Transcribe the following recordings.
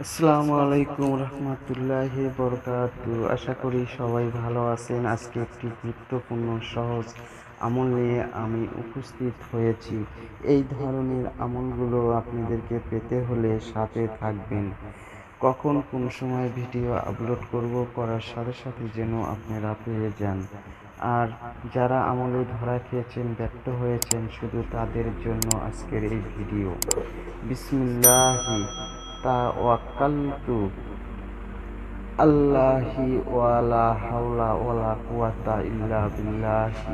আসসালামু আলাইকুম রহমতুল্লাহি বরকাতু। আশা করি সবাই ভালো আছেন। আজকে একটি গুরুত্বপূর্ণ সহজ আমল নিয়ে আমি উপস্থিত হয়েছি। এই ধরনের আমলগুলো আপনাদেরকে পেতে হলে সাথে থাকবেন। কখন কোন সময় ভিডিও আপলোড করব, করার সাথে সাথে যেন আপনারা পেয়ে যান। আর যারা আমলে ধরা খেয়েছেন, ব্যর্থ হয়েছেন, শুধু তাদের জন্য আজকের এই ভিডিও। বিসমিল্লাহি তাওয়াক্কালতু আল্লাহি ওয়ালা হাওলা ওয়ালা কুওয়াতা ইল্লা বিল্লাহি।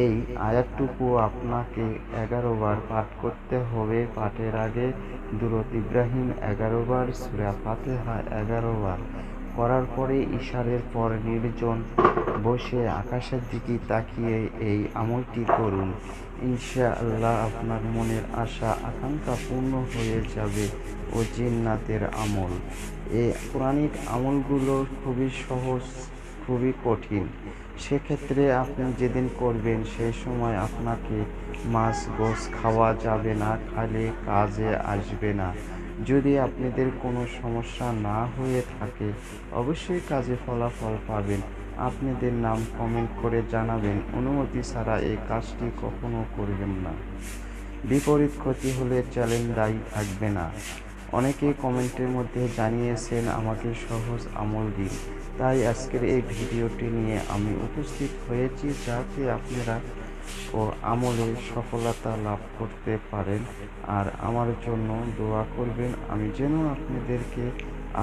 এই আয়াতটুকু আপনাকে 11 বার পাঠ করতে হবে। পাঠের আগে দুরূদ ইব্রাহিম 11 বার, সূরা ফাতিহা 11 বার করার পরে ইশারের পর নির্জন বসে আকাশের দিকে তাকিয়ে এই আমলটি করুন। ইনশাআল্লাহ আপনার মনের আশা আকাঙ্ক্ষা পূর্ণ হয়ে যাবে। ও জিন্নাতের আমল, এই কোরআনিক আমলগুলো খুবই সহজ, খুবই কঠিন। সেক্ষেত্রে আপনি যেদিন করবেন সেই সময় আপনাকে মাছ গোশ খাওয়া যাবে না, খালে কাজে আসবে না। যদি আপনাদের কোনো সমস্যা না হয়ে থাকে অবশ্যই কাজে ফলাফল পাবেন। আপনাদের নাম কমেন্ট করে জানাবেন। অনুমতি ছাড়া এই কাজটি কখনো করবেন না। বিপরীত ক্ষতি হলে চ্যালেঞ্জ দায়ী থাকবে না। অনেকে কমেন্টের মধ্যে জানিয়েছেন আমাকে সহজ আমল দিন, তাই আজকের এই ভিডিওটি নিয়ে আমি উপস্থিত হয়েছি, যাতে আপনারা ও আমলে সফলতা লাভ করতে পারেন। আর আমার জন্য দোয়া করবেন, আমি যেন আপনাদেরকে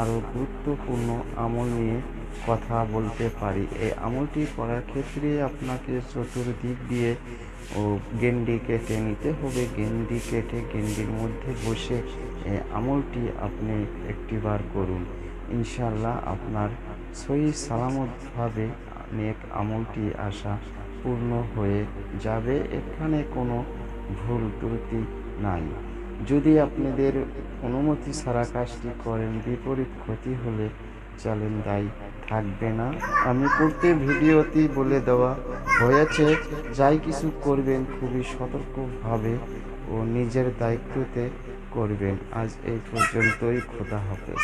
আরও গুরুত্বপূর্ণ আমল নিয়ে কথা বলতে পারি। এই আমলটি করার ক্ষেত্রে আপনাকে চতুর্দিক দিয়ে গেন্ডি কেটে নিতে হবে। গেন্ডি কেটে গেন্ডির মধ্যে বসে এই আমলটি আপনি একটিবার করুন। ইনশাআল্লাহ আপনার সহি সালামতভাবে নেক আমলটি আশা পূর্ণ হয়ে যাবে। এখানে কোনো ভুল ত্রুটি নাই। যদি আপনাদের অনুমতি ছাড়া কাজটি করেন, বিপরীত ক্ষতি হলে চ্যালেঞ্জ দায়ী থাকবে না। আমি করতে ভিডিওটি বলে দেওয়া হয়েছে। যাই কিছু করবেন খুবই সতর্কভাবে ও নিজের দায়িত্বতে করবেন। আজ এই পর্যন্তই। খোদা হাফেজ।